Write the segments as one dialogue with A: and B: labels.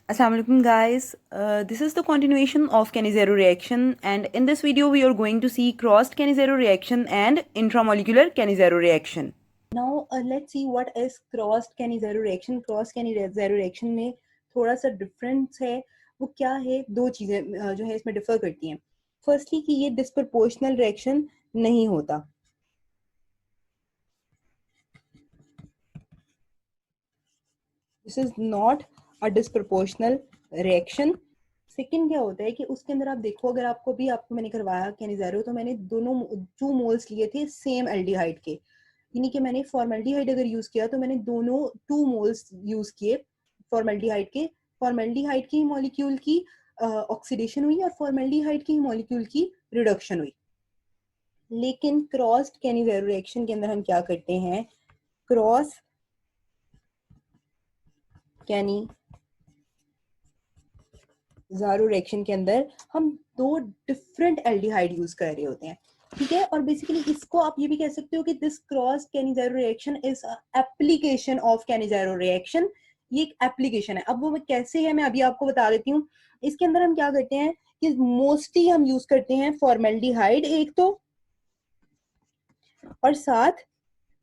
A: Assalamu alaikum guys. This is the continuation of Cannizzaro reaction, and in this video we are going to see crossed Cannizzaro reaction and intramolecular Cannizzaro reaction.
B: Now let's see what is crossed Cannizzaro reaction. Crossed Cannizzaro reaction में थोड़ा सा difference है. वो क्या है? दो चीजें जो है इसमें डिफर करती हैं. फर्स्टली कि ये डिस्प्रपोर्शनल रिएक्शन नहीं होता. This is not a disproportional reaction. Second क्या होता है कि उसके अंदर आप देखो, अगर आपको मैंने करवाया कैनिज़ारो, तो मैंने दोनों 2 मोल्स लिए थे सेम एल्डिहाइड के. यानी कि मैंने फॉर्मेल्डिहाइड अगर यूज किया तो मैंने दोनों 2 मोल्स यूज किए फॉर्मेल्डिहाइड के. फॉर्मेल्डिहाइड की मॉलिक्यूल की ऑक्सीडेशन हुई और फॉर्मेल्डिहाइड की मॉलिक्यूल की रिडक्शन हुई. लेकिन क्रॉस्ड कैनिज़ारो रिएक्शन के अंदर हम क्या करते हैं? क्रॉस कैनिज़ारो रिएक्शन के अंदर हम 2 डिफरेंट एल्डिहाइड यूज कर रहे होते हैं. ठीक है. और बेसिकली इसको आप ये भी कह सकते हो कि this cross Cannizzaro reaction is application of Cannizzaro reaction. ये एक एप्लीकेशन है. अब वो कैसे है मैं अभी आपको बता देती हूँ. इसके अंदर हम क्या करते हैं कि मोस्टली हम यूज करते हैं फॉर्मेल्डिहाइड एक तो, और साथ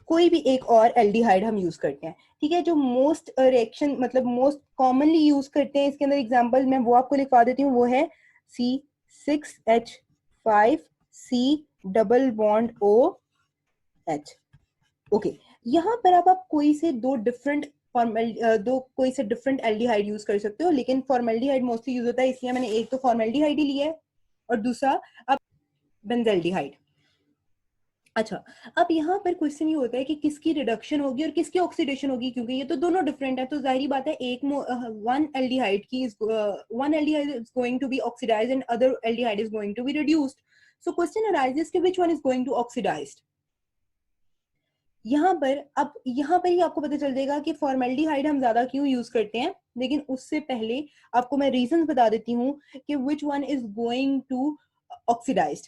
B: कोई भी एक और एल्डिहाइड हम यूज करते हैं. ठीक है. जो मोस्ट रिएक्शन मतलब मोस्ट कॉमनली यूज करते हैं इसके अंदर एग्जांपल मैं वो आपको लिखवा देती हूँ. वो है C6H5C double bond OH. Okay. यहाँ पर आप कोई से कोई से डिफरेंट एल्डिहाइड यूज कर सकते हो, लेकिन फॉर्मेल्डिहाइड मोस्टली यूज होता है, इसलिए मैंने एक तो फॉर्मेल्डिहाइड ही लिया है और दूसरा अब बेंजल्डिहाइड. अच्छा. अब यहाँ पर क्वेश्चन ये होता है कि किसकी रिडक्शन होगी और किसकी ऑक्सीडेशन होगी, क्योंकि ये तो दोनों डिफरेंट है. तो जाहिर बात है one aldehyde is going to be oxidised and other aldehyde is going to be reduced. So question arises कि which one is going to oxidised. यहाँ पर ही आपको पता चल जाएगा कि फॉर्मेल्डिहाइड हम ज्यादा क्यों यूज करते हैं. लेकिन उससे पहले आपको मैं रीजंस बता देती हूँ कि which one is going to oxidized.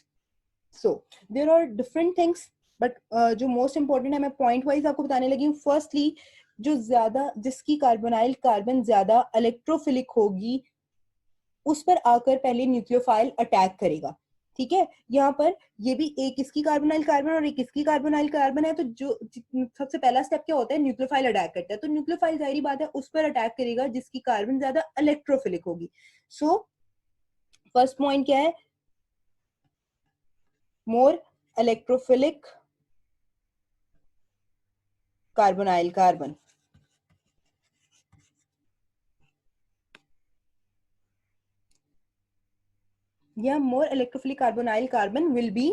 B: So there are different things, but जो मोस्ट इंपॉर्टेंट है मैं पॉइंट वाइज आपको बताने लगी हूँ. फर्स्टली जिसकी कार्बोनाइल कार्बन ज्यादा इलेक्ट्रोफिलिक होगी उस पर आकर पहले न्यूक्लियोफाइल अटैक करेगा. ठीक है. यहाँ पर ये भी एक इसकी कार्बोनाइल कार्बन और एक इसकी कार्बोनाइल कार्बन है, तो जो सबसे पहला स्टेप क्या होता है? न्यूक्लियोफाइल अटैक करता है. तो न्यूक्लियोफाइल जाहिर बात है उस पर अटैक करेगा जिसकी कार्बन ज्यादा इलेक्ट्रोफिलिक होगी. सो फर्स्ट पॉइंट क्या है? More electrophilic carbonyl carbon. Yeah, more electrophilic carbonyl carbon will be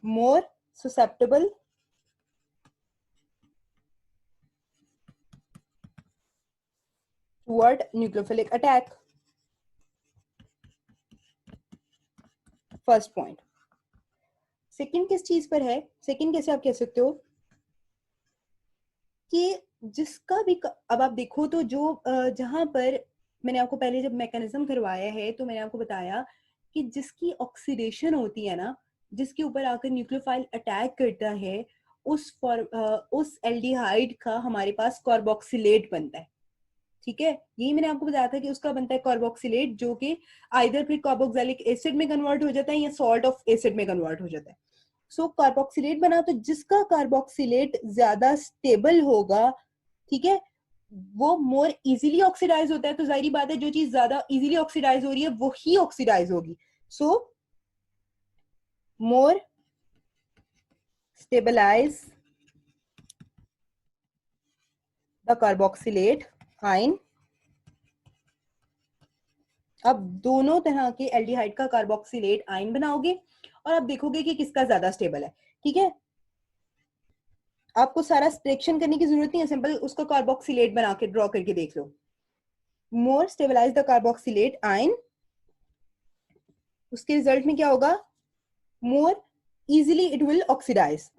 B: more susceptible toward nucleophilic attack. First point. Second किस चीज पर है? सेकंड कैसे आप कह सकते हो कि जिसका भी अब आप देखो तो जो जहां पर मैंने आपको पहले जब मैकेनिज्म करवाया है तो मैंने आपको बताया कि जिसकी ऑक्सीडेशन होती है ना, जिसके ऊपर आकर न्यूक्लियोफाइल अटैक करता है, उस एल्डिहाइड का हमारे पास कार्बोक्सिलेट बनता है. ठीक है. यही मैंने आपको बताया था कि उसका बनता है कार्बोक्सिलेट, जो कि आइदर फिर कार्बोक्सिलिक एसिड में कन्वर्ट हो जाता है या सॉल्ट ऑफ एसिड में कन्वर्ट हो जाता है. सो कार्बोक्सिलेट बना, तो जिसका कार्बोक्सिलेट ज्यादा स्टेबल होगा, ठीक है, वो मोर इजीली ऑक्सीडाइज होता है. तो जाहिर बात है जो चीज ज्यादा इजीली ऑक्सीडाइज हो रही है वो ही ऑक्सीडाइज होगी. सो मोर स्टेबलाइज द कार्बोक्सिलेट आयन. अब दोनों तरह के एल्डिहाइड का कार्बोक्सिलेट आयन बनाओगे और आप देखोगे कि किसका ज्यादा स्टेबल है. ठीक है. आपको सारा रिएक्शन करने की जरूरत नहीं है, सिंपल उसका कार्बोक्सिलेट बना के ड्रॉ करके देख लो. More stabilize the carboxylate ion. उसके रिजल्ट में क्या होगा? More easily it will oxidize.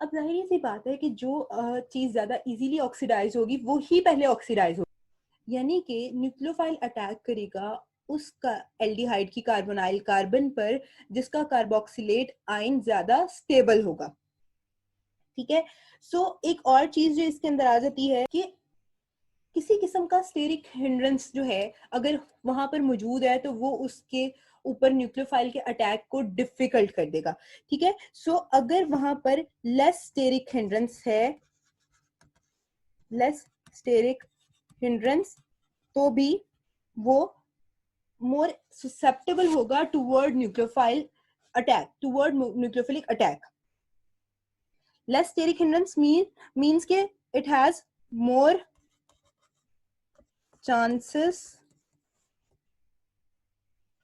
B: अब जाहिर सी बात है कि जो चीज ज्यादा इजीली ऑक्सीडाइज होगी वो ही पहले ऑक्सीडाइज होगी. यानी कि न्यूक्लियोफाइल अटैक करेगा उसका एल्डिहाइड की कार्बोनाइल कार्बन पर जिसका कार्बोक्सिलेट आयन ज्यादा स्टेबल होगा. ठीक है. सो एक और चीज जो इसके अंदर आ जाती है कि किसी किस्म का स्टेरिक हिंड्रेंस जो है अगर वहां पर मौजूद है तो वो उसके ऊपर न्यूक्लियोफाइल के अटैक को डिफिकल्ट कर देगा, ठीक है। सो अगर वहां पर लेस स्टेरिक हिंड्रेंस है, लेस स्टेरिक हिंड्रेंस, तो भी वो मोर susceptible होगा toward nucleophile attack, toward nucleophilic attack. Less steric hindrance means के it has more chances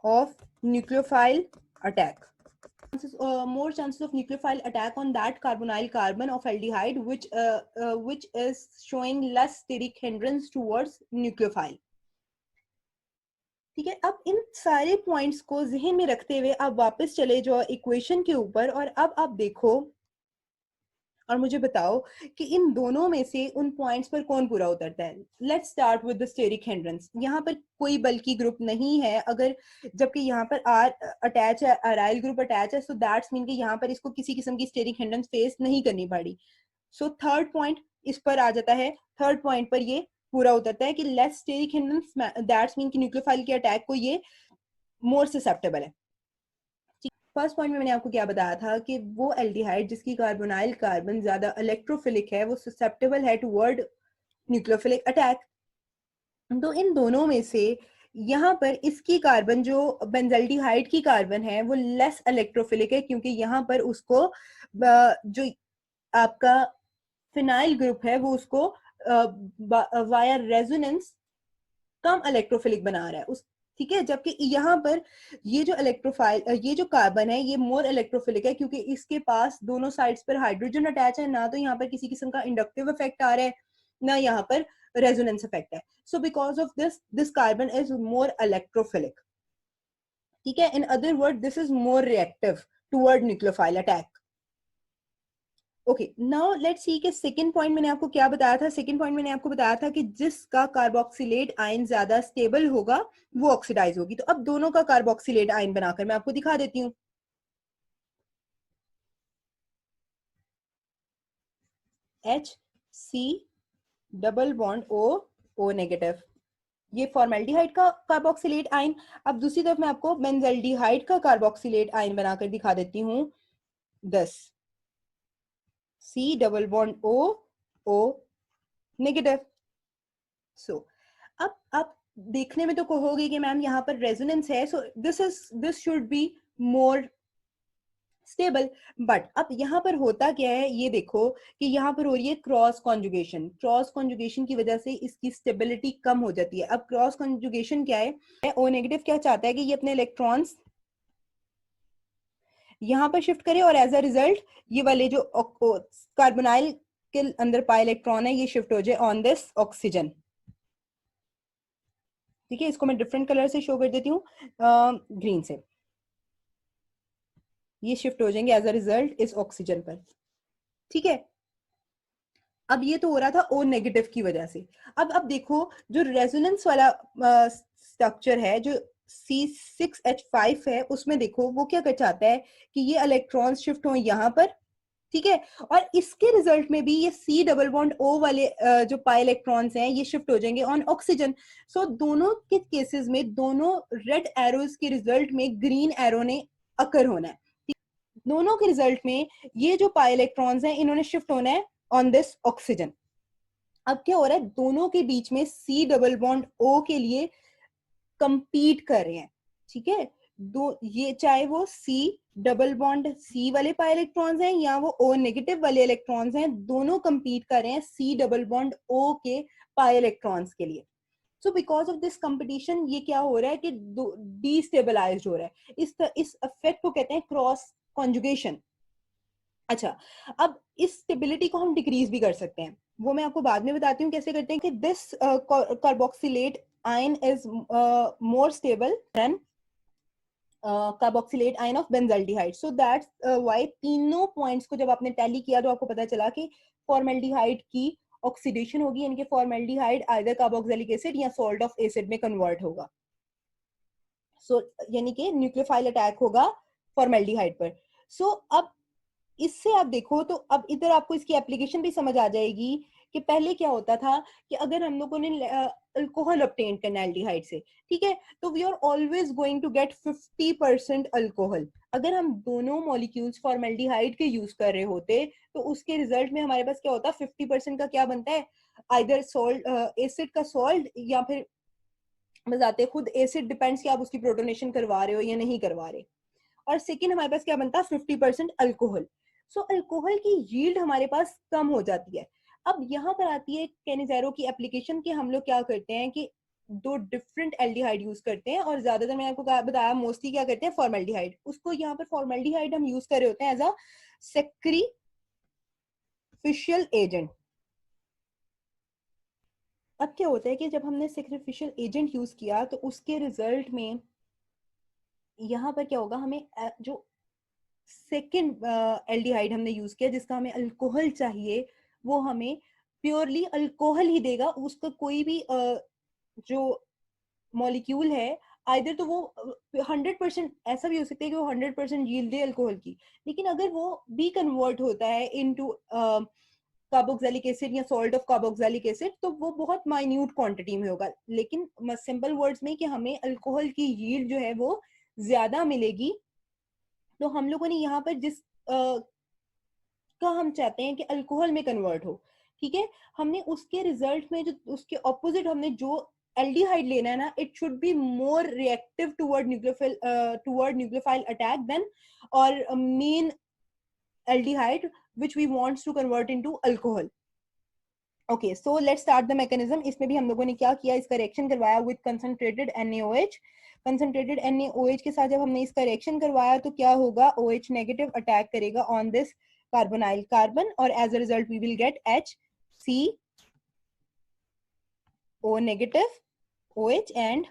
B: of nucleophile attack. More chances of nucleophile attack on that carbonyl carbon of aldehyde which is showing less steric hindrance towards nucleophile. ठीक है, अब इन सारे points को जहन में रखते हुए आप वापस चले जाओ इक्वेशन के ऊपर और अब आप देखो और मुझे बताओ कि इन दोनों में से उन पॉइंट्स पर कौन पूरा उतरता है। Let's start with the steric hindrance. यहाँ पर कोई बल्कि ग्रुप नहीं है, अगर जबकि यहाँ पर आर अटैच है, अराइल ग्रुप अटैच है, सो दैट्स मीन कि यहाँ पर इसको किसी किस्म की स्टेरिक हिंड्रेंस फेस नहीं करनी पड़ी। सो थर्ड पॉइंट इस पर आ जाता है, थर्ड पॉइंट पर ये पूरा उतरता है कि less steric hindrance, that's mean कि न्यूक्लियोफाइल के अटैक को ये मोर ससेप्टेबल है। फर्स्ट पॉइंट में मैंने आपको क्या बताया था कि वो एल्डिहाइड जिसकी कार्बोनाइल कार्बन ज्यादा इलेक्ट्रोफिलिक है वो ससेप्टेबल है टुवर्ड न्यूक्लियोफिलिक अटैक। तो इन दोनों में से यहाँ पर इसकी कार्बन जो बेंजल्डिहाइड की कार्बन है वो लेस इलेक्ट्रोफिलिक है, क्योंकि यहाँ पर उसको जो आपका फिनाइल ग्रुप है वो उसको वाया रेजोनेंस कम इलेक्ट्रोफिलिक बना रहा है उस, ठीक है। जबकि यहाँ पर ये जो इलेक्ट्रोफाइल, ये जो कार्बन है ये मोर इलेक्ट्रोफिलिक है, क्योंकि इसके पास दोनों साइड्स पर हाइड्रोजन अटैच है, ना तो यहाँ पर किसी किस्म का इंडक्टिव इफेक्ट आ रहा है, ना यहाँ पर रेजोनेंस इफेक्ट है। So because of this carbon is more electrophilic, ठीक है। In other word this is more reactive toward nucleophile attack. Okay, now let's see कि सेकंड पॉइंट मैंने आपको क्या बताया था। सेकंड पॉइंट मैंने आपको बताया था कि जिसका कार्बोक्सिलेट आयन ज्यादा स्टेबल होगा वो ऑक्सीडाइज होगी। तो अब दोनों का कार्बोक्सिलेट आयन बनाकर मैं आपको दिखा देती हूँ। HC double bond O negative, ये फॉर्मेल्डिहाइड का कार्बोक्सिलेट आयन। अब दूसरी तरफ मैं आपको बेंजल्डिहाइड का कार्बोक्सिलेट आयन बनाकर दिखा देती हूँ, 10 C double bond O negative. So अब आप देखने में तो कहोगे कि मैम यहाँ पर रेजोनेंस है, so this should be more stable. But अब यहाँ पर होता क्या है, ये देखो कि यहाँ पर हो रही है क्रॉस कॉन्जुगेशन। क्रॉस कॉन्जुगेशन की वजह से इसकी स्टेबिलिटी कम हो जाती है। अब क्रॉस कॉन्जुगेशन क्या है, O नेगेटिव क्या चाहता है कि ये अपने इलेक्ट्रॉन्स यहाँ पर शिफ्ट करे और एज अ रिजल्ट ये वाले जो कार्बोनाइल के अंदर पाई इलेक्ट्रॉन है ये शिफ्ट हो जाए ऑन दिस ऑक्सीजन, ठीक है। इसको मैं डिफरेंट कलर से शो कर देती हूँ, ग्रीन से। ये शिफ्ट हो जाएंगे एज अ रिजल्ट इस ऑक्सीजन पर, ठीक है। अब ये तो हो रहा था O नेगेटिव की वजह से। अब देखो जो रेजोनेंस वाला स्ट्रक्चर है जो C6H5 है, उसमें देखो वो क्या कर चाहता है कि ये इलेक्ट्रॉन शिफ्ट हो यहाँ पर, ठीक है। और इसके रिजल्ट में भी ये C डबल बॉन्ड O वाले जो पाई इलेक्ट्रॉन्स हैं ये शिफ्ट हो जाएंगे ऑन ऑक्सीजन। सो दोनों के केसेस में दोनों रेड एरोज के रिजल्ट में ग्रीन एरो ने अकर होना है। दोनों के रिजल्ट में ये जो पाई इलेक्ट्रॉन्स हैं इन्होंने शिफ्ट होना है ऑन दिस ऑक्सीजन। अब क्या हो रहा है, दोनों के बीच में C डबल बॉन्ड O के लिए कंपीट कर रहे हैं, ठीक है। दो ये चाहे वो C डबल बॉन्ड C वाले पाई इलेक्ट्रॉन्स हैं या वो O नेगेटिव वाले इलेक्ट्रॉन्स हैं, दोनों कंपीट कर रहे हैं C डबल बॉन्ड O के पाई इलेक्ट्रॉन्स के लिए। So because of this competition ये क्या हो रहा है कि डिस्टेबलाइज्ड हो रहा है। इस इफेक्ट को कहते हैं क्रॉस कॉन्जुगेशन। अच्छा, अब इस स्टेबिलिटी को हम डिक्रीज भी कर सकते हैं, वो मैं आपको बाद में बताती हूँ कैसे करते हैं। कि this carboxylate ion is more stable then carboxylate ion of benzaldehyde. So that's why तीनों पॉइंट्स को जब आपने टैली किया तो आपको पता चला कि फॉर्मेल्डिहाइड की ऑक्सीडेशन होगी, यानी कि फॉर्मेल्डिहाइड आइदर कार्बोक्सिलिक एसिड या सॉल्ट ऑफ एसिड में कन्वर्ट होगा। सो यानी कि न्यूक्लियोफाइल अटैक होगा फॉर्मेल्डिहाइड पर। सो अब इससे आप देखो तो अब इधर आपको इसकी एप्लीकेशन भी समझ आ जाएगी कि पहले क्या होता था कि अगर हम लोगों ने अल्कोहल ऑब्टेन करना है एल्डिहाइड से, ठीक है, तो we are always going to get 50% alcohol. अगर हम दोनों मॉलिक्यूल्स फॉर्मेल्डिहाइड के यूज कर रहे होते तो उसके रिजल्ट में हमारे पास क्या होता, 50% का क्या बनता है, आइदर सॉल्ट, एसिड का सॉल्ट, या फिर बताते खुद एसिड, डिपेंड्स कि आप उसकी प्रोटोनेशन करवा रहे हो या नहीं करवा रहे। और सेकेंड हमारे पास क्या बनता है, 50% अल्कोहल। सो अल्कोहल की यील्ड हमारे पास कम हो जाती है। अब यहाँ पर आती है कैनिज़ेरो की एप्लीकेशन कि हम लोग क्या करते हैं कि दो डिफरेंट एल्डिहाइड यूज करते हैं, और ज्यादातर मैंने आपको बताया मोस्टली क्या करते हैं, फॉर्मेल्डिहाइड। उसको यहाँ पर फॉर्मेल्डिहाइड हम यूज कर रहे होते हैं एज अ सेक्रीफिशियल एजेंट। अब क्या होता है कि जब हमने सेक्रीफिशियल एजेंट यूज किया तो उसके रिजल्ट में यहाँ पर क्या होगा, हमें जो सेकेंड एल्डिहाइड हमने यूज किया जिसका हमें अल्कोहल चाहिए, वो हमें प्योरली अल्कोहल ही देगा। उसका कोई भी जो मॉलिक्यूल है, आइदर तो वो 100%, ऐसा भी हो सकता है कि वो 100% यील्ड दे अल्कोहल की, लेकिन अगर वो भी कन्वर्ट होता है इनटू कार्बोक्सिलिक एसिड या सॉल्ट ऑफ कार्बोक्सिलिक एसिड, तो वो बहुत माइन्यूट क्वांटिटी में होगा। लेकिन सिंपल वर्ड्स में कि हमें अल्कोहल की यील्ड जो है वो ज्यादा मिलेगी। तो हम लोगों ने यहाँ पर जिस का हम चाहते हैं कि अल्कोहल में कन्वर्ट हो, ठीक है, हमने उसके रिजल्ट में जो उसके ऑपोजिट हमने जो एल्डिहाइड लेना है ना, it should be more reactive toward nucleophile attack then और main aldehyde which we want to convert into alcohol. Okay, so let's start the mechanism. इसमें भी हम लोगों ने क्या किया, इसका रिएक्शन करवाया with concentrated NaOH. Concentrated NaOH के साथ जब हमने इसका रिएक्शन करवाया तो क्या होगा, OH नेगेटिव अटैक करेगा ऑन दिस कार्बोनाइल कार्बन, और as a result we will get HCO negative OH and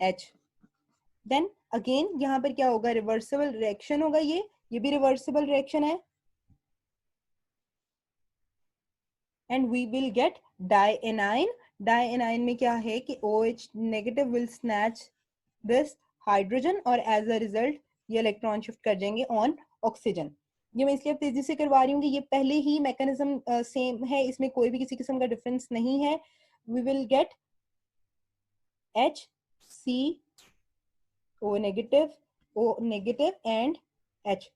B: H. Then again यहाँ पर क्या होगा, रिवर्सिबल रिएक्शन होगा, ये भी रिवर्सिबल रिएक्शन है, and we will get dianion. Dianion में क्या है कि OH negative will snatch this hydrogen, और as a result ये इलेक्ट्रॉन शिफ्ट कर जाएंगे ऑन ऑक्सीजन। ये मैं इसलिए तेजी से करवा रही हूँ कि ये पहले ही मैकेनिज्म सेम है, इसमें कोई भी किसी किस्म का डिफरेंस नहीं है। we will get HCO negative, O negative and H,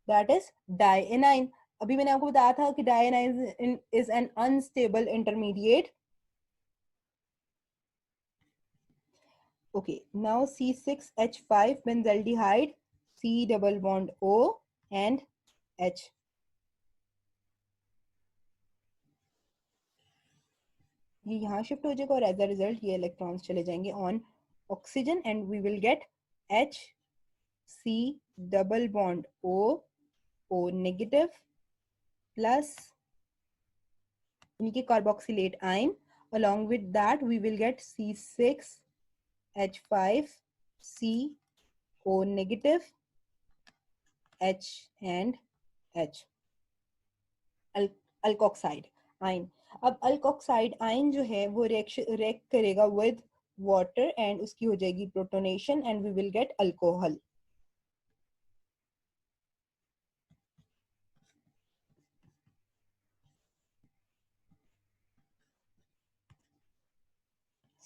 B: that is dianion. अभी मैंने आपको बताया था कि dianion is an unstable intermediate. Okay, now C6H5 benzaldehyde, C double bond O and H. ये यहाँ शिफ्ट हो जाएगा और एज अ रिजल्ट ये इलेक्ट्रॉन्स चले जाएंगे on oxygen, and we will get H C double bond O negative plus यानी कि carboxylate ion, along with that we will get C6H5 CO negative H and H, alkoxide ion. अब alkoxide ion जो है वो react करेगा with water and उसकी हो जाएगी protonation, and we will get alcohol.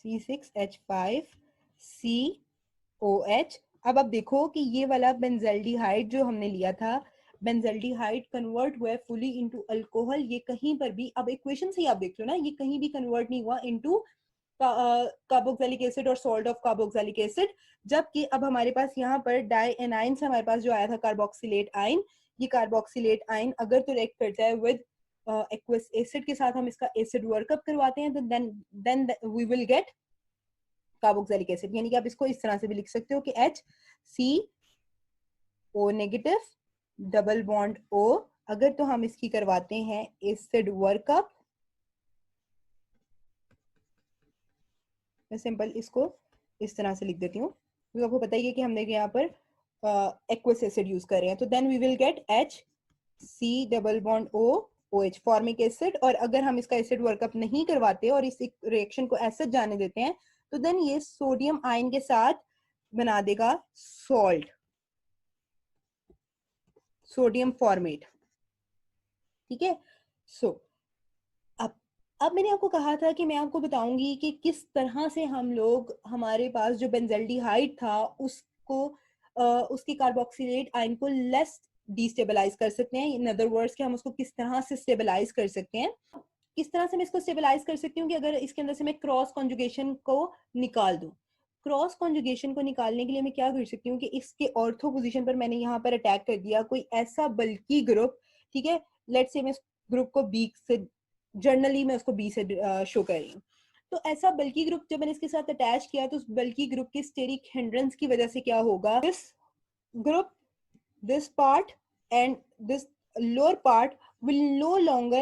B: C6H5COH। अब आप देखो कि ये वाला बेंजल्डिहाइड जो हमने लिया था, बेंजल्डिहाइड कन्वर्ट हुआ है फुली इनटू अल्कोहल। ये कहीं पर भी, अब इक्वेशन से ही आप देख लो ना, ये कहीं भी कन्वर्ट नहीं हुआ इनटू कार्बोक्सिलिक एसिड और सॉल्ट ऑफ कार्बोक्सिलिक एसिड। जबकि अब हमारे पास यहाँ पर डाइएनाइन से हमारे पास जो आया था कार्बोक्सिलेट आयन, ये कार्बोक्सिलेट आयन अगर तो रिएक्ट करता है विद एक्वस एसिड के साथ, हम इसका एसिड वर्कअप करवाते हैं, तो then we will get carboxylic acid. यानी कि आप इसको इस तरह से भी लिख सकते हो कि HCO negative double bond O, अगर तो हम इसकी करवाते हैं एसिड वर्कअप। मैं सिंपल इसको इस तरह से लिख देती हूँ, क्योंकि आपको पता ही है कि हमने यहाँ पर एक्वस एसिड यूज कर रहे हैं। तो then we will get HC double bond OH formic acid, और अगर हम इसका एसिड वर्कअप नहीं करवाते और इस रिएक्शन को एसिड जाने देते हैं, तो देन ये सोडियम आयन के साथ बना देगा सॉल्ट, सोडियम फॉर्मेट। ठीक है, सो अब मैंने आपको कहा था कि मैं आपको बताऊंगी कि किस तरह से हम लोग हमारे पास जो बेंजल्डिहाइड था उसको उसके कार्बोक्सिलेट आयन को लेस डिस्टेबलाइज कर सकते हैं। इन अदर वर्ड्स कि हम उसको किस तरह से स्टेबलाइज कर सकते हैं। किस तरह से मैं इसको स्टेबलाइज कर सकती हूँ कि अगर इसके अंदर से मैं क्रॉस कॉन्जुगेशन को निकाल दूं। क्रॉस कॉन्जुगेशन को निकालने के लिए मैं क्या कर सकती हूँ कि इसके ऑर्थो पोजीशन पर मैंने यहाँ पर अटैक कर दिया कोई ऐसा बल्कि ग्रुप, ठीक है, लेट्स से मैं ग्रुप को बी से, जर्नली मैं उसको बी से शो कर रही हूँ। तो ऐसा बल्कि ग्रुप जब मैंने इसके साथ अटैच किया तो उस बल्कि ग्रुप के स्टेरिक हिंड्रेंस की वजह से क्या होगा, this group, this part and this lower part will no longer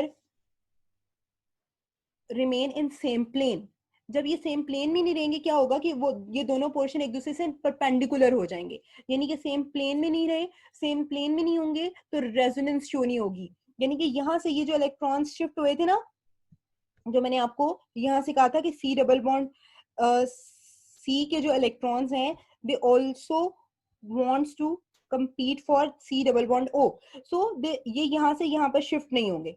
B: remain in same plane। जब ये सेम प्लेन में नहीं रहेंगे क्या होगा कि वो ये दोनों पोर्शन एक दूसरे से परपेंडिकुलर हो जाएंगे, यानी कि सेम प्लेन में नहीं रहे, सेम प्लेन में नहीं होंगे तो रेजोनेंस शो नहीं होगी। यानी कि यहाँ से ये जो इलेक्ट्रॉन्स शिफ्ट हुए थे ना, जो मैंने आपको यहाँ से कहा था कि सी डबल बॉन्ड सी के जो इलेक्ट्रॉन्स हैं they also wants to compete for C double bond O, so ये यहाँ से यहाँ पर शिफ्ट नहीं होंगे।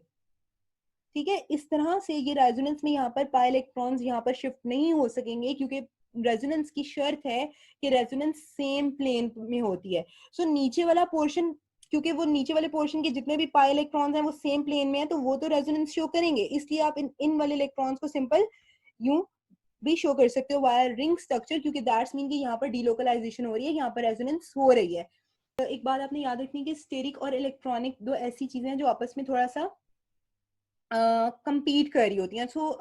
B: ठीक है, इस तरह से ये रेजोनेंस में यहाँ पर पाई इलेक्ट्रॉन्स यहाँ पर शिफ्ट नहीं हो सकेंगे क्योंकि रेजोनेंस की शर्त है कि रेजोनेंस सेम प्लेन में होती है। सो नीचे वाला पोर्शन, क्योंकि वो नीचे वाले पोर्शन के जितने भी पाई इलेक्ट्रॉन्स हैं वो सेम प्लेन में है तो वो तो रेजोनेंस शो करेंगे, इसलिए आप इन वाले इलेक्ट्रॉन्स को सिंपल यूं भी शो कर सकते हो वाया रिंग स्ट्रक्चर, क्योंकि दैट्स मीन कि यहाँ पर डीलोकलाइजेशन हो रही है, यहाँ पर रेजोनेंस हो रही है। तो एक बात आपने याद रखनी है कि स्टेरिक और इलेक्ट्रॉनिक दो ऐसी चीजें हैं जो आपस में थोड़ा सा compete कर रही होती हैं। सो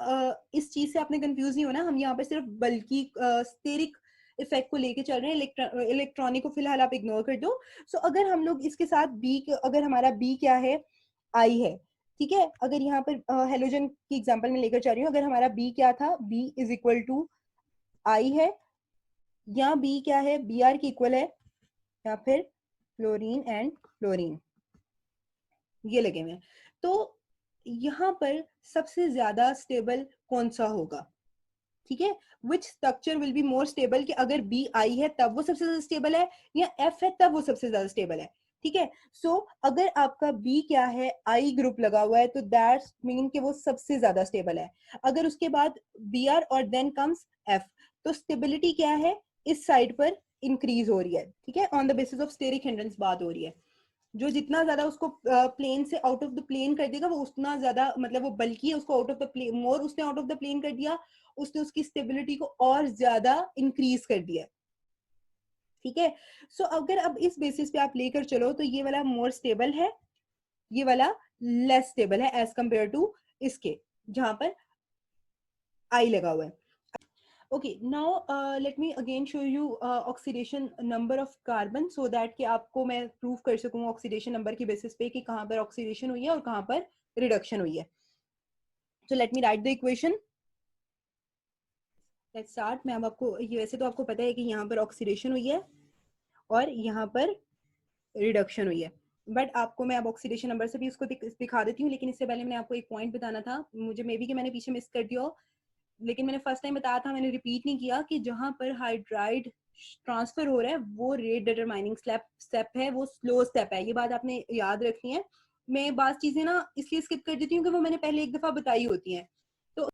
B: इस चीज से आपने कंफ्यूज नहीं होना, हम यहाँ पे सिर्फ बल्कि स्टेरिक इफेक्ट को लेके चल रहे हैं, इलेक्ट्रॉनिक को फिलहाल आप इग्नोर कर दो। सो अगर हम लोग इसके साथ बी, अगर हमारा बी क्या है, आई है, ठीक है, अगर यहाँ पर हेलोजन की एग्जांपल में लेकर चल रही हूँ, अगर हमारा बी क्या था, बी इज इक्वल टू आई है, या बी क्या है, बी आर की इक्वल है, या फिर फ्लोरीन एंड फ्लोरीन ये लगे हुए हैं, तो यहाँ पर सबसे ज्यादा स्टेबल कौन सा होगा, ठीक है, which structure will be more stable, कि अगर बी आई है तब वो सबसे ज्यादा स्टेबल है या एफ है तब वो सबसे ज्यादा स्टेबल है। ठीक है, सो अगर आपका बी क्या है, आई ग्रुप लगा हुआ है तो दैट्स मीन कि वो सबसे ज्यादा स्टेबल है। अगर उसके बाद बी आर और देन कम्स एफ, तो स्टेबिलिटी क्या है, इस साइड पर इंक्रीज हो रही है। ठीक है, on the basis of steric hindrance बात हो रही है, जो जितना ज्यादा उसको प्लेन से आउट ऑफ द प्लेन कर देगा वो उतना ज्यादा, मतलब वो बल्कि है उसको आउट ऑफ द प्लेन, मोर उसने आउट ऑफ द प्लेन कर दिया, उसने उसकी स्टेबिलिटी को और ज्यादा इंक्रीज कर दिया। ठीक है, सो अगर अब इस बेसिस पे आप लेकर चलो तो ये वाला मोर स्टेबल है, ये वाला लेस स्टेबल है एज कंपेयर टू इसके जहां पर आई लगा हुआ है। Okay, now let me again show you oxidation number of carbon so that कि आपको मैं प्रूव कर सकूं ऑक्सीडेशन नंबर की बेसिस पे कि कहां पर ऑक्सीडेशन हुई है और कहां पर रिडक्शन हुई है। So let me write the equation. Let's start. मैं अब आपको, ये वैसे तो आपको पता है कि यहाँ पर ऑक्सीडेशन हुई है और यहाँ पर रिडक्शन हुई है, बट आपको मैं अब ऑक्सीडेशन नंबर से भी उसको दिखा देती हूँ, लेकिन इससे पहले मैंने आपको एक पॉइंट बताना था, मुझे मे बी कि मैंने पीछे मिस कर दिया हो, लेकिन मैंने फर्स्ट टाइम बताया था, मैंने रिपीट नहीं किया कि जहां पर हाइड्राइड ट्रांसफर हो रहा है वो रेट डिटरमाइनिंग स्टेप है, वो स्लो स्टेप है, ये बात आपने याद रखनी है। मैं बात चीजें ना इसलिए स्किप कर देती हूँ कि वो मैंने पहले एक दफा बताई होती हैं। तो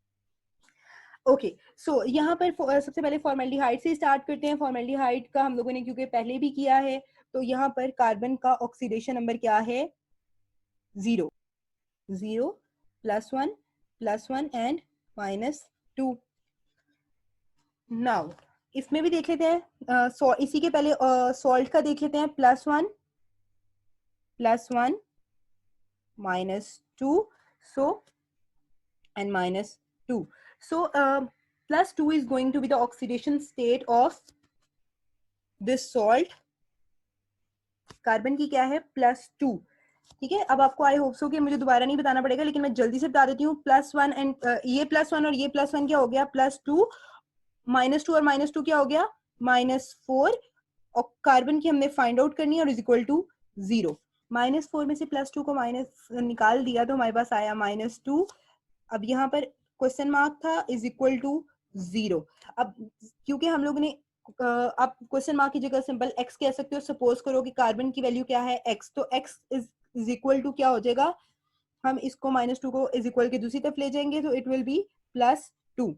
B: ओके, सो यहाँ पर सबसे पहले फॉर्मेल्डिहाइड से स्टार्ट करते हैं। फॉर्मेल्डिहाइड का हम लोगों ने क्योंकि पहले भी किया है, तो यहाँ पर कार्बन का ऑक्सीडेशन नंबर क्या है, 0, 0, +1, +1 एंड -2। नाउ इसमें भी देख लेते हैं, इसी के पहले सॉल्ट का देख लेते हैं, +1, +1, -2, so and -2, so +2 is going to be the oxidation state of this salt। Carbon की क्या है, +2। ठीक है, अब आपको आई होप सो कि मुझे दोबारा नहीं बताना पड़ेगा, लेकिन मैं जल्दी से बता देती हूँ। +1 एंड ये +1 और ये +1 क्या हो गया, +2, -2 और -2 क्या हो गया, -4, और कार्बन की हमने फाइंड आउट करनी है और इज इक्वल टू 0। -4 में से +2 को माइनस निकाल दिया तो हमारे पास आया -2। अब यहाँ पर क्वेश्चन मार्क था, इज इक्वल टू 0। अब क्योंकि हम लोग ने आप क्वेश्चन मार्क की जगह सिंपल x कह सकते हो, सपोज करो कि कार्बन की वैल्यू क्या है x, तो x इज इक्वल टू क्या हो जाएगा, हम इसको -2 को इज इक्वल के दूसरी तरफ ले जाएंगे तो it will be +2.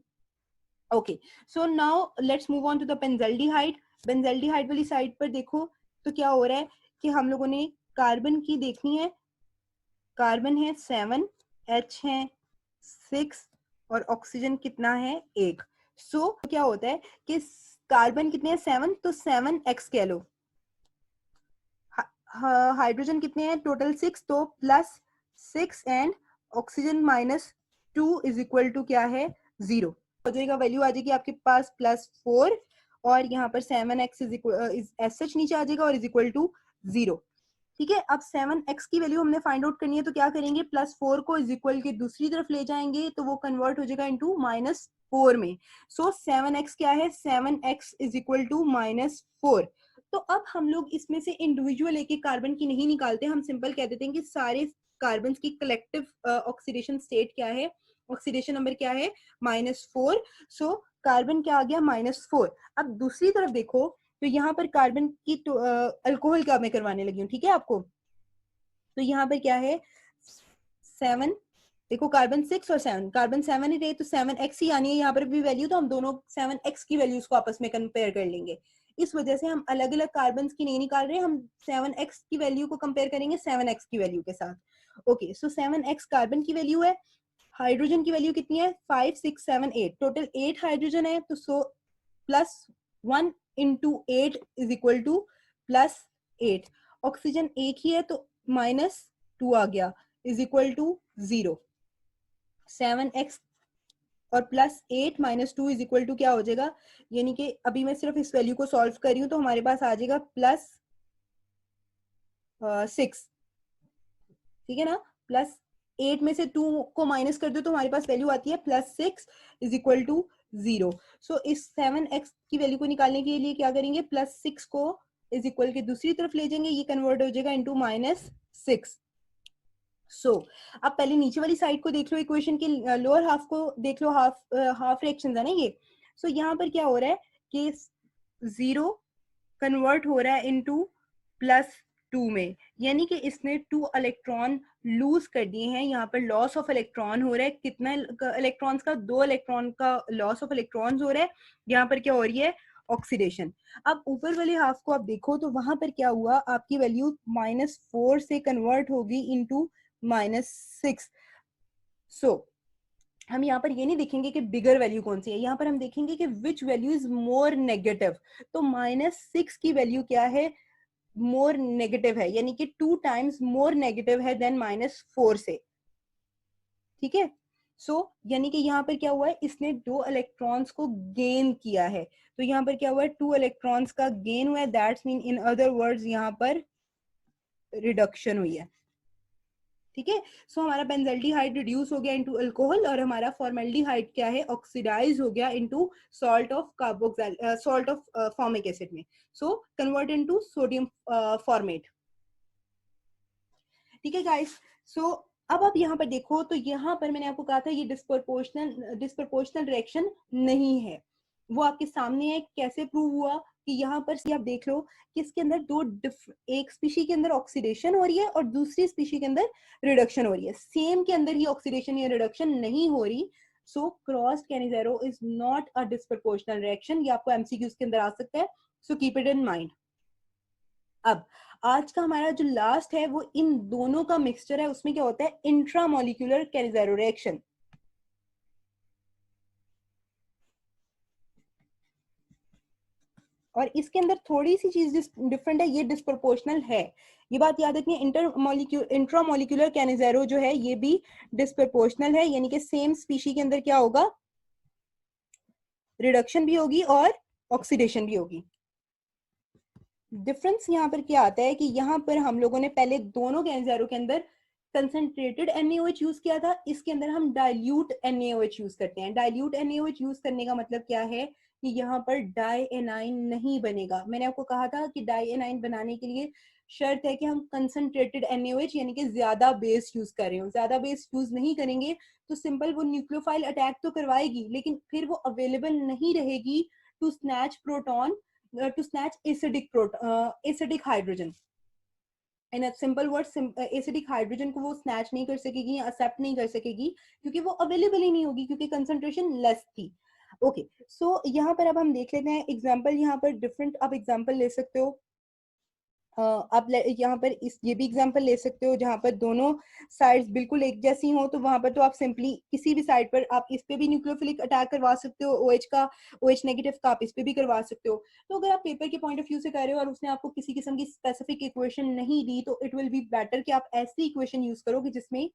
B: Okay, so now let's move on to the benzaldehyde. Benzaldehyde वाली साइड पर देखो तो क्या हो रहा है कि हम लोगों ने कार्बन की देखनी है. कार्बन है 7, H है 6 और ऑक्सीजन कितना है 1. सो क्या होता है कि कार्बन कितने हैं 7, तो 7x कह लो. हाइड्रोजन कितने हैं टोटल 6, तो +6 and oxygen -2 is equal to क्या है 0. हो जाएगा, वैल्यू आ जाएगी आपके पास +4 और यहाँ पर 7x is equal as such नीचे आ जाएगा और इज इक्वल टू 0. ठीक है, अब 7x की वैल्यू हमने फाइंड आउट करनी है तो क्या करेंगे, +4 को इज इक्वल के दूसरी तरफ ले जाएंगे तो वो कन्वर्ट हो जाएगा इनटू -4 में. सो 7x क्या है, 7x इज इक्वल टू -4. तो अब हम लोग इसमें से इंडिविजुअल एक एक कार्बन की नहीं निकालते, हम सिंपल कह देते हैं कि सारे कार्बन की कलेक्टिव ऑक्सीडेशन स्टेट क्या है, ऑक्सीडेशन नंबर क्या है -4. सो कार्बन क्या आ गया -4. अब दूसरी तरफ देखो तो यहाँ पर कार्बन की तो अल्कोहल का मैं करवाने लगी हूँ, ठीक है आपको. तो यहाँ पर क्या है 7, देखो कार्बन 6 और 7, कार्बन 7 ही रहे तो 7x ही आनी है यहाँ पर भी वैल्यू, तो हम दोनों 7x की वैल्यूज को आपस में कंपेयर कर लेंगे. इस वजह से हम अलग अलग कार्बन की नहीं निकाल रहे, हम 7x की वैल्यू को कंपेयर करेंगे 7x की वैल्यू के साथ. ओके, सो 7x कार्बन की वैल्यू है. हाइड्रोजन की वैल्यू कितनी है 5, 6, 7, 8, टोटल 8 हाइड्रोजन है. तो so +1 into 8 is equal to +8. Oxygen एक ही है तो -2 आ गया इज इक्वल टू 0. 7x और +8 -2 इज इक्वल टू क्या हो जाएगा, यानी कि अभी मैं सिर्फ इस वैल्यू को सॉल्व कर रही हूँ तो हमारे पास आ जाएगा +6. ठीक है ना, +8 में से 2 को माइनस कर दो तो हमारे पास वैल्यू आती है +6 इज इक्वल टू 0. सो इस 7x की वैल्यू को निकालने के लिए क्या करेंगे, +6 को इज इक्वल के दूसरी तरफ ले जाएंगे, ये कन्वर्ट हो जाएगा इनटू -6. सो अब पहले नीचे वाली साइड को देख लो, इक्वेशन के लोअर हाफ को देख लो, हाफ रिएक्शन है ना ये. सो यहाँ पर क्या हो रहा है कि 0 कन्वर्ट हो रहा है इनटू +2 में, यानी कि इसने 2 इलेक्ट्रॉन लूज कर दिए हैं. यहाँ पर लॉस ऑफ इलेक्ट्रॉन हो रहा है, कितना इलेक्ट्रॉन्स का, 2 इलेक्ट्रॉन का लॉस ऑफ इलेक्ट्रॉन्स हो रहा है. यहाँ पर क्या हो रही है, ऑक्सीडेशन. अब ऊपर वाले हाफ को आप देखो तो वहां पर क्या हुआ, आपकी वैल्यू -4 से कन्वर्ट होगी इनटू -6. सो हम यहाँ पर ये नहीं देखेंगे कि बिगर वैल्यू कौन सी है, यहाँ पर हम देखेंगे कि which value is more negative. तो -6 की वैल्यू क्या है, मोर नेगेटिव है, यानी कि 2 टाइम्स मोर नेगेटिव है देन -4 से. ठीक है, सो यानी कि यहाँ पर क्या हुआ है, इसने 2 इलेक्ट्रॉन्स को गेन किया है. तो यहाँ पर क्या हुआ है, 2 इलेक्ट्रॉन्स का गेन हुआ है, that's mean in other words यहाँ पर रिडक्शन हुई है. ठीक है, सो हमारा बेंजल्डिहाइड रिड्यूस हो गया इनटू अल्कोहल और हमारा फॉर्मेल्डिहाइड क्या है, ऑक्सीडाइज हो गया into salt of carboxyl salt of formic acid में. So convert into sodium formate. ठीक है गाइस, सो अब आप यहाँ पर देखो तो यहाँ पर मैंने आपको कहा था ये डिस्प्रपोर्शनल रिएक्शन नहीं है, वो आपके सामने है. कैसे प्रूव हुआ कि यहाँ पर आप देख लो कि इसके अंदर एक स्पीशी के अंदर ऑक्सीडेशन हो रही है और दूसरी स्पीशी के अंदर रिडक्शन हो रही है, सेम के अंदर ही ऑक्सीडेशन या रिडक्शन नहीं हो रही. So crossed Cannizzaro is not a disproportional reaction, ये आपको एमसीक्यूज के अंदर आ सकता है, so keep it in mind. अब आज का हमारा जो लास्ट है वो इन दोनों का मिक्सचर है, उसमें क्या होता है, इंट्रामोलिक्यूलर कैनिजेरो रिएक्शन. और इसके अंदर थोड़ी सी चीज डिफरेंट है, ये डिस्प्रोपोर्शनल है, ये बात याद रखनी है. इंट्रामोलिक्यूलर कैनिजेरो जो है ये भी डिस्प्रोपोर्शनल है, यानी कि सेम स्पीशी के अंदर क्या होगा, रिडक्शन भी होगी और ऑक्सीडेशन भी होगी. डिफरेंस यहाँ पर क्या आता है कि यहाँ पर हम लोगों ने पहले दोनों कैनिजेरो के अंदर कंसंट्रेटेड NaOH यूज किया था, इसके अंदर हम डाइल्यूट NaOH यूज करते हैं. डाइल्यूट NaOH यूज करने का मतलब क्या है कि यहाँ पर डाई एनाइन नहीं बनेगा. मैंने आपको कहा था कि डाई एनाइन बनाने के लिए शर्त है कि हम कंसंट्रेटेड NaOH यानी कि ज्यादा बेस यूज कर रहे हो. ज्यादा बेस यूज नहीं करेंगे तो सिंपल वो न्यूक्लियोफाइल अटैक तो करवाएगी लेकिन फिर वो अवेलेबल नहीं रहेगी to snatch proton, to snatch acidic hydrogen. In a simple word acidic hydrogen को वो स्नैच नहीं कर सकेगी या एक्सेप्ट नहीं कर सकेगी, क्योंकि वो अवेलेबल ही नहीं होगी, क्योंकि कंसंट्रेशन लेस थी। ओके, सो यहाँ पर अब हम देख लेते हैं एग्जाम्पल। यहाँ पर डिफरेंट आप एग्जाम्पल ले सकते हो। आप यहाँ पर ये भी एग्जांपल ले सकते हो जहाँ पर दोनों साइड्स बिल्कुल एक जैसी हो, तो वहां पर तो आप सिंपली किसी भी साइड पर आप इस पे भी न्यूक्लियोफिलिक अटैक करवा सकते हो, OH का, OH नेगेटिव का आप इस पे भी करवा सकते हो। तो अगर आप पेपर के पॉइंट ऑफ व्यू से कर रहे हो और उसने आपको किसी किस्म की स्पेसिफिक इक्वेशन नहीं दी, तो इट विल बी बेटर कि आप ऐसी इक्वेशन यूज करो कि जिसमें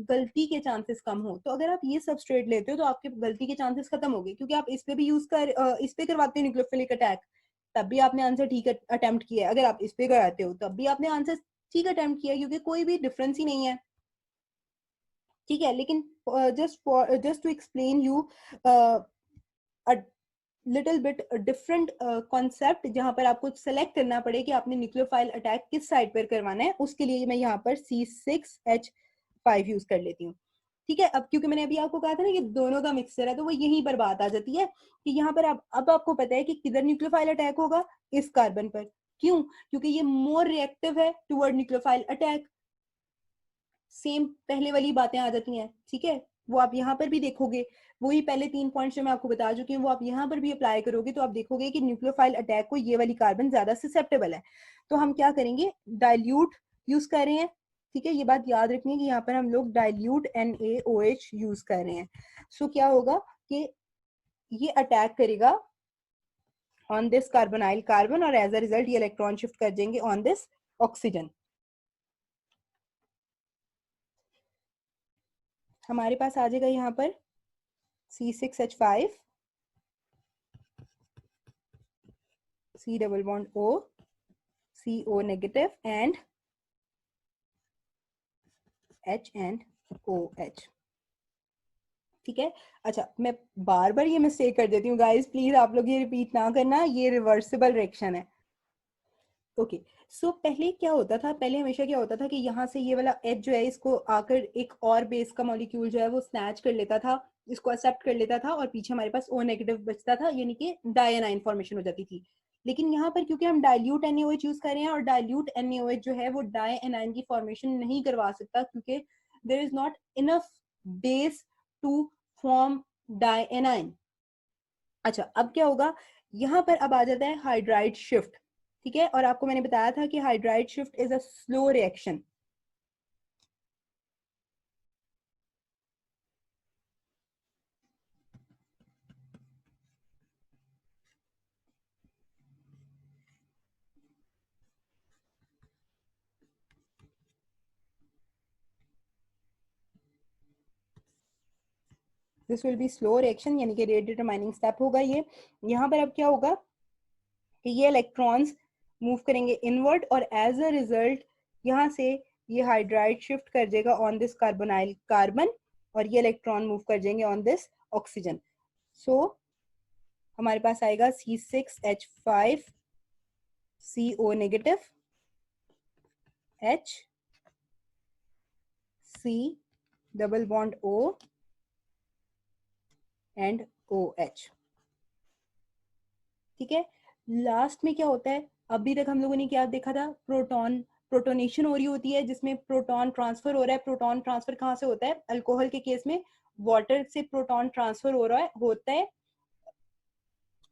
B: गलती के चांसेस कम हो। तो अगर आप ये सबस्ट्रेट लेते हो तो आपके गलती के चांसेस खत्म हो गए, क्योंकि आप इस पे भी इस पे करवाते हो न्यूक्लियोफिलिक अटैक, तब भी आपने आंसर ठीक अटेम्प्ट किया है। अगर आप इस पे कराते हो तब भी आपने आंसर ठीक अटेम्प्ट किया है, क्योंकि कोई भी डिफरेंस ही नहीं है। ठीक है, लेकिन just to explain you a little bit different concept, जहां पर आपको सेलेक्ट करना पड़े कि आपने न्यूक्लियोफाइल अटैक किस साइड पर करवाना है, उसके लिए मैं यहाँ पर C6H5 यूज कर लेती हूँ। ठीक है, अब क्योंकि मैंने अभी आपको कहा था ना कि दोनों का मिक्सचर है, तो वो यहीं पर बात आ जाती है कि यहाँ पर अब आपको पता है कि किधर न्यूक्लियोफाइल अटैक होगा, इस कार्बन पर। क्यों? क्योंकि ये मोर रिएक्टिव है टुवर्ड न्यूक्लियोफाइल अटैक। सेम पहले वाली बातें आ जाती हैं। ठीक है, वो आप यहाँ पर भी देखोगे, वही पहले 3 पॉइंट्स जो मैं आपको बता चुकी हूँ वो आप यहाँ पर भी अप्लाई करोगे, तो आप देखोगे कि न्यूक्लियोफाइल अटैक को ये वाली कार्बन ज्यादा ससेप्टेबल है। तो हम क्या करेंगे, डाइल्यूट यूज कर रहे हैं। ठीक है, ये बात याद रखनी है कि यहाँ पर हम लोग डाइल्यूट NaOH यूज कर रहे हैं। सो क्या होगा कि ये अटैक करेगा ऑन दिस कार्बोनाइल कार्बन, और एज अ रिजल्ट ये इलेक्ट्रॉन शिफ्ट कर देंगे ऑन दिस ऑक्सीजन। हमारे पास आ जाएगा यहाँ पर C6H5, C double bond O, CO negative and H and OH। ठीक है, अच्छा मैं बार बार ये मिस्टेक कर देती हूँ गाइस, प्लीज आप लोग ये रिपीट ना करना, ये रिवर्सिबल रिएक्शन है। ओके, सो पहले क्या होता था, पहले हमेशा क्या होता था कि यहाँ से ये वाला H जो है इसको आकर एक और बेस का मॉलिक्यूल जो है वो स्नैच कर लेता था, इसको एक्सेप्ट कर लेता था, और पीछे हमारे पास O नेगेटिव बचता था, यानी कि डायनाइन फॉर्मेशन हो जाती थी। लेकिन यहाँ पर क्योंकि हम डाइल्यूट NaOH यूज कर रहे हैं, और डाइल्यूट NaOH जो है वो डायनाइन की फॉर्मेशन नहीं करवा सकता, क्योंकि there is not enough base to form dianion. अच्छा, अब क्या होगा, यहाँ पर अब आ जाता है हाइड्राइड शिफ्ट। ठीक है, और आपको मैंने बताया था कि hydride shift is a slow reaction. This will be slow reaction, यानी कि रेट डिटरमाइनिंग स्टेप होगा ये। यहाँ पर अब क्या होगा कि ये इलेक्ट्रॉन्स मूव करेंगे इनवर्ड, और एज अ रिजल्ट यहाँ से ये हाइड्राइड शिफ्ट कर देगा ऑन दिस कार्बोनाइल कार्बन, और ये इलेक्ट्रॉन मूव कर जाएंगे ऑन दिस ऑक्सीजन। सो हमारे पास आएगा C6H5, CO negative, H, C double bond O and OH। ठीक है, लास्ट में क्या होता है, अभी तक हम लोगों ने क्या देखा था, प्रोटोनेशन हो रही होती है, जिसमें प्रोटॉन ट्रांसफर हो रहा है। प्रोटॉन ट्रांसफर कहाँ से होता है, अल्कोहल के केस में वाटर से प्रोटॉन ट्रांसफर हो रहा है, होता है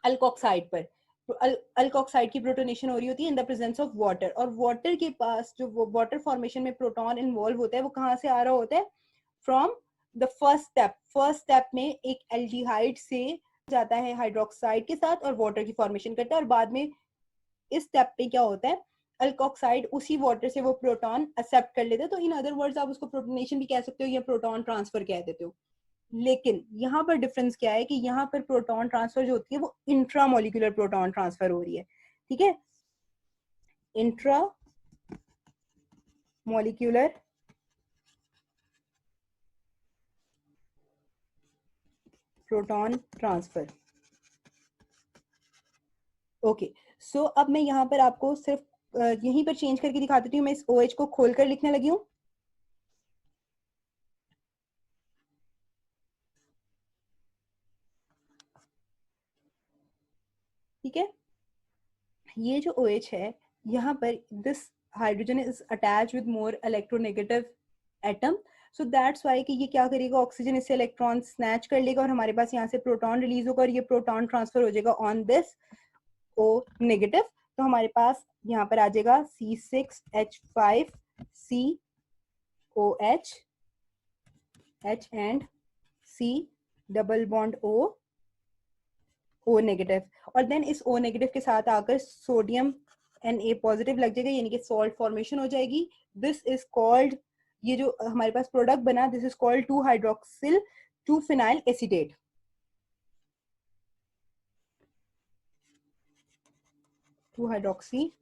B: अल्कोक्साइड पर। तो अल्कोक्साइड की प्रोटोनेशन हो रही होती है in the presence of water, और वाटर के पास जो वाटर फॉर्मेशन में प्रोटॉन इन्वॉल्व होता है वो कहाँ से आ रहा होता है, from the first step. First step में एक एल्डिहाइड से जाता है हाइड्रोक्साइड के साथ और वाटर की फॉर्मेशन करता है, और बाद में इस स्टेप पे क्या होता है, अल्कोक्साइड उसी वाटर से वो प्रोटॉन एक्सेप्ट कर लेते हैं। तो इन अदर वर्ड्स आप उसको प्रोटोनेशन भी कह सकते हो या प्रोटॉन ट्रांसफर कह देते हो। लेकिन यहाँ पर डिफरेंस क्या है कि यहाँ पर प्रोटॉन ट्रांसफर जो होती है वो इंट्रामोलिकुलर प्रोटॉन ट्रांसफर हो रही है। ठीक है, intra molecular proton transfer. Okay, so अब मैं यहाँ पर आपको सिर्फ यहीं पर चेंज करके दिखा देती हूँ। मैं इस OH को खोलकर लिखने लगी हूँ। ठीक है, ये जो OH है यहाँ पर this hydrogen is attach with more electronegative atom, so that's why कि ये क्या करेगा, ऑक्सीजन इससे इलेक्ट्रॉन स्नैच कर लेगा और हमारे पास यहाँ से प्रोटॉन रिलीज होगा और ये प्रोटॉन ट्रांसफर हो जाएगा ऑन दिस O नेगेटिव। तो हमारे पास यहाँ पर आ जाएगा C6H5COH H and C double bond O negative, और देन इस O नेगेटिव के साथ आकर सोडियम Na पॉजिटिव लग जाएगा, यानी कि सॉल्ट फॉर्मेशन हो जाएगी। दिस इज कॉल्ड, ये जो हमारे पास प्रोडक्ट बना, this is called 2 hydroxyl 2 phenyl acetate. 2 hydroxy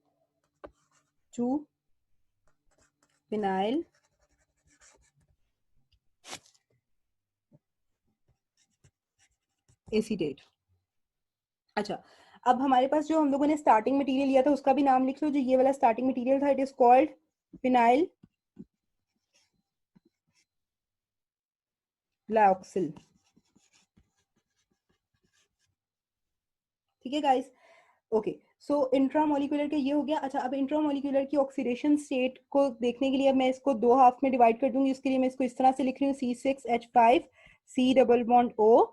B: 2 phenyl acetate. अच्छा, अब हमारे पास जो हम लोगों ने स्टार्टिंग मटेरियल लिया था उसका भी नाम लिख लो। जो ये वाला स्टार्टिंग मटेरियल था, इट इज कॉल्ड फिनाइल लाओक्सिल। ठीक है गाइस, ओके। सो इंट्रामोलिकुलर का ये हो गया। अच्छा, अब इंट्रामोलिकुलर की ऑक्सीडेशन स्टेट को देखने के लिए अब मैं इसको दो हाफ में डिवाइड कर दूंगी। इसके लिए मैं इसको इस तरह से लिख रही हूँ, C6H5 C double bond OH।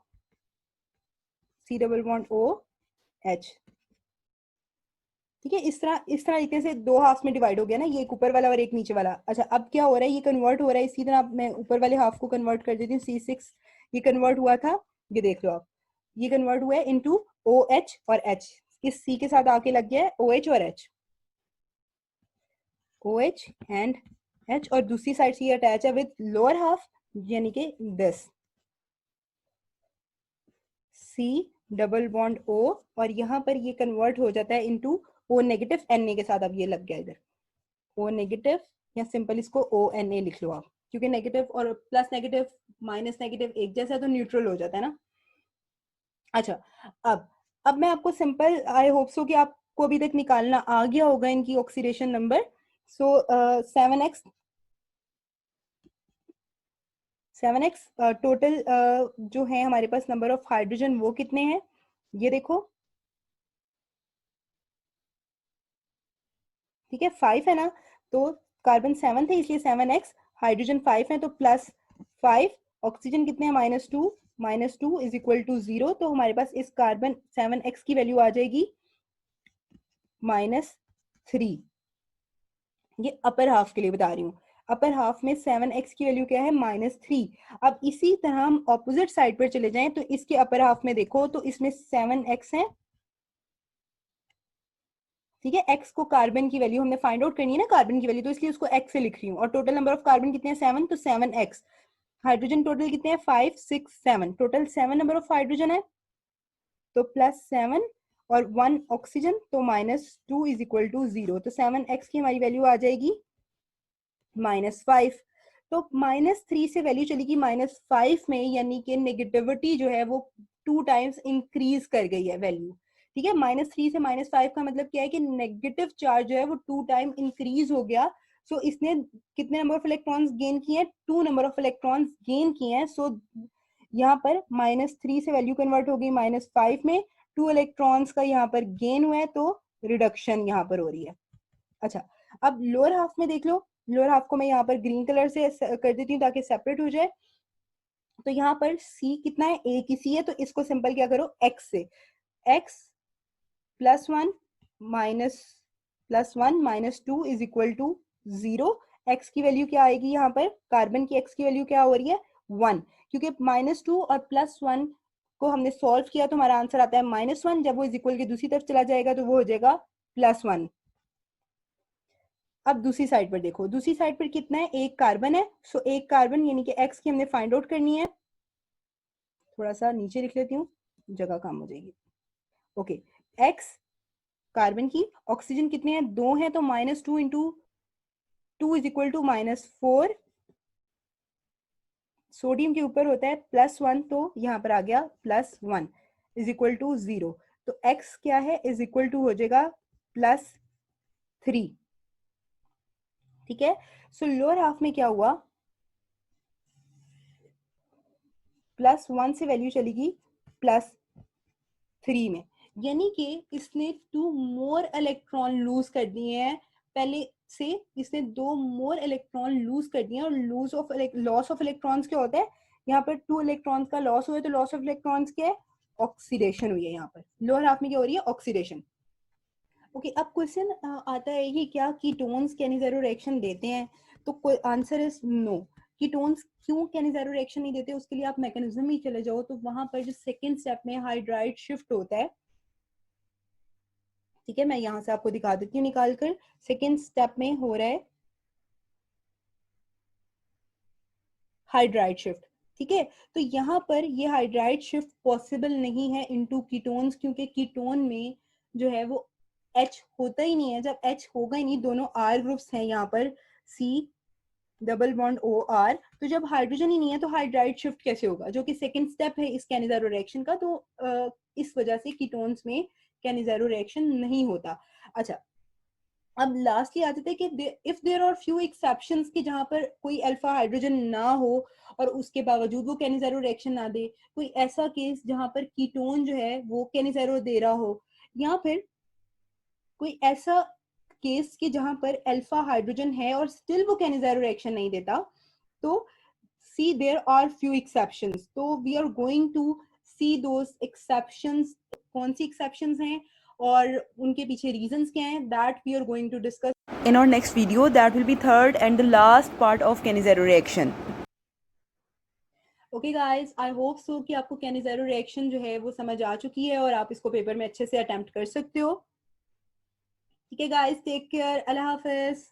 B: ठीक है, इस तरह तरीके से दो हाफ में डिवाइड हो गया ना, ये एक ऊपर वाला और एक नीचे वाला। अच्छा, अब क्या हो रहा है, ये कन्वर्ट हो रहा है इसी तरह। मैं ऊपर वाले हाफ को कन्वर्ट कर देती हूँ। C6 ये कन्वर्ट हुआ था, ये देख लो आप, ये कन्वर्ट हुआ है इनटू OH और H। इस C के साथ आके लग गया है OH और H, OH एंड H, और दूसरी साइड से ये अटैच है विद लोअर हाफ, यानी कि this C double bond O, और यहाँ पर ये कन्वर्ट हो जाता है इनटू O नेगेटिव Na के साथ। अब ये लग गया इधर O नेगेटिव, या सिंपल इसको ONA लिख लो आप, क्योंकि नेगेटिव और प्लस नेगेटिव माइनस नेगेटिव एक जैसा है तो न्यूट्रल हो जाता है ना। अच्छा, अब मैं आपको सिंपल, आई होप सो कि आपको अभी तक निकालना आ गया होगा इनकी ऑक्सीडेशन नंबर। सो 7x टोटल जो है हमारे पास नंबर ऑफ हाइड्रोजन वो कितने हैं, ये देखो। ठीक है, 5 है ना, तो कार्बन 7 थे इसलिए 7x, हाइड्रोजन 5 है तो +5, ऑक्सीजन कितने हैं -2 इज इक्वल टू 0। तो हमारे पास इस कार्बन 7x की वैल्यू आ जाएगी -3। ये अपर हाफ के लिए बता रही हूँ, अपर हाफ में 7x की वैल्यू क्या है -3। अब इसी तरह हम ऑपोजिट साइड पर चले जाएं तो इसके अपर हाफ में देखो तो इसमें 7x है। ठीक है, x को कार्बन की वैल्यू हमने फाइंड आउट करनी है ना, कार्बन की वैल्यू, तो इसलिए उसको x से लिख रही हूँ। और टोटल नंबर ऑफ कार्बन कितने हैं 7, तो 7x। हाइड्रोजन टोटल कितने हैं 5 6 7, टोटल 7 नंबर ऑफ हाइड्रोजन है, तो +7 और 1 ऑक्सीजन, तो -2 इज इक्वल टू 0। तो 7x की हमारी वैल्यू आ जाएगी -5। तो -3 से वैल्यू चलेगी -5 में, यानी कि नेगेटिविटी जो है वो 2 टाइम्स इंक्रीज कर गई है वैल्यू। ठीक है, -3 से -5 का मतलब क्या है कि नेगेटिव चार्ज जो है वो 2 टाइम इंक्रीज हो गया। सो इसने कितने नंबर ऑफ इलेक्ट्रॉन्स गेन किए हैं, 2 नंबर ऑफ इलेक्ट्रॉन्स गेन किए हैं। सो यहाँ पर -3 से वैल्यू कन्वर्ट हो गई -5 में, 2 इलेक्ट्रॉन्स का यहाँ पर गेन हुआ है, तो रिडक्शन यहाँ पर हो रही है। अच्छा, अब लोअर हाफ में देख लो, लोअर हाफ को मैं यहाँ पर ग्रीन कलर से कर देती हूँ ताकि सेपरेट हो जाए। तो यहाँ पर C कितना है, एक ही C है, तो इसको सिंपल क्या करो x से, x +1 -2 is equal to 0। x की वैल्यू क्या आएगी, यहाँ पर कार्बन की x की वैल्यू क्या हो रही है 1, क्योंकि -2 और +1 को हमने सॉल्व किया तो हमारा आंसर आता है -1। जब वो इज इक्वल के दूसरी तरफ चला जाएगा तो वो हो जाएगा +1। अब दूसरी साइड पर देखो, दूसरी साइड पर कितना है, एक कार्बन है। सो एक कार्बन यानी कि x की हमने फाइंड आउट करनी है। थोड़ा सा नीचे लिख लेती हूँ, जगह कम हो जाएगी। ओके, x कार्बन की, ऑक्सीजन कितने हैं, 2 हैं, तो -2 into 2 is equal to -4। Sodium के ऊपर होता है +1, तो यहाँ पर आ गया +1 इज इक्वल टू 0। तो x क्या है, इज इक्वल टू हो जाएगा +3। ठीक है, सो लोअर हाफ में क्या हुआ, +1 से वैल्यू चलेगी +3 में, यानी कि इसने 2 मोर इलेक्ट्रॉन लूज कर दिए हैं पहले से इसने 2 मोर इलेक्ट्रॉन लूज कर दिए, और लॉस ऑफ इलेक्ट्रॉन्स क्या होता है, यहाँ पर 2 इलेक्ट्रॉन्स का लॉस हुआ है, तो लॉस ऑफ इलेक्ट्रॉन्स क्या है, ऑक्सीडेशन हुई है। यहाँ पर लोअर हाफ में क्या हो रही है, ऑक्सीडेशन। ओके, अब क्वेश्चन आता है कि क्या कीटोन्स केनिज़ेरो रिएक्शन देते हैं, तो आंसर इज नो। कीटोन्स क्यों केनिज़ेरो रिएक्शन नहीं देते, उसके लिए आप मैकेनिज्म ही चले जाओ, तो वहां पर जो सेकंड स्टेप में हाइड्राइड शिफ्ट होता है, ठीक है, मैं यहाँ से आपको दिखा देती हूँ निकाल कर, सेकेंड स्टेप में हो रहा है हाइड्राइड शिफ्ट, ठीक है। तो यहाँ पर ये हाइड्राइड शिफ्ट पॉसिबल नहीं है इनटू कीटोन्स, क्योंकि कीटोन में जो है वो H होता ही नहीं है। जब H होगा ही नहीं, दोनों R ग्रुप्स हैं यहाँ पर, C डबल बॉन्ड OR, तो जब हाइड्रोजन ही नहीं है तो हाइड्राइड शिफ्ट कैसे होगा, जो कि सेकंड स्टेप है इस केनिज़ेरो रिएक्शन का। तो इस वजह से कीटोन्स में केनिज़ेरो रिएक्शन नहीं होता। अच्छा, अब लास्टली आ जाते हैं कि if there are few exceptions, कि जहां पर कोई अल्फा हाइड्रोजन ना हो और उसके बावजूद वो केनिज़ेरो रिएक्शन ना दे, कोई ऐसा केस जहां पर कीटोन जो है वो केनिज़ेरो दे रहा हो, या फिर कोई ऐसा केस कि जहां पर अल्फा हाइड्रोजन है और स्टिल वो केनिज़ेरो रिएक्शन नहीं देता, तो see there are few exceptions. तो we are going to see those exceptions, कौन सी एक्सेप्शंस हैं और उनके पीछे रीजंस क्या हैं, that we are going to discuss
A: In our next video, that will be third and the last part of Cannizzaro reaction.
B: Okay guys, I hope so कि आपको केनिज़ेरो रिएक्शन जो है वो समझ आ चुकी है और आप इसको पेपर में अच्छे से अटेम्प्ट कर सकते हो। ठीक है गाइस, टेक केयर, अल्लाह हाफिज।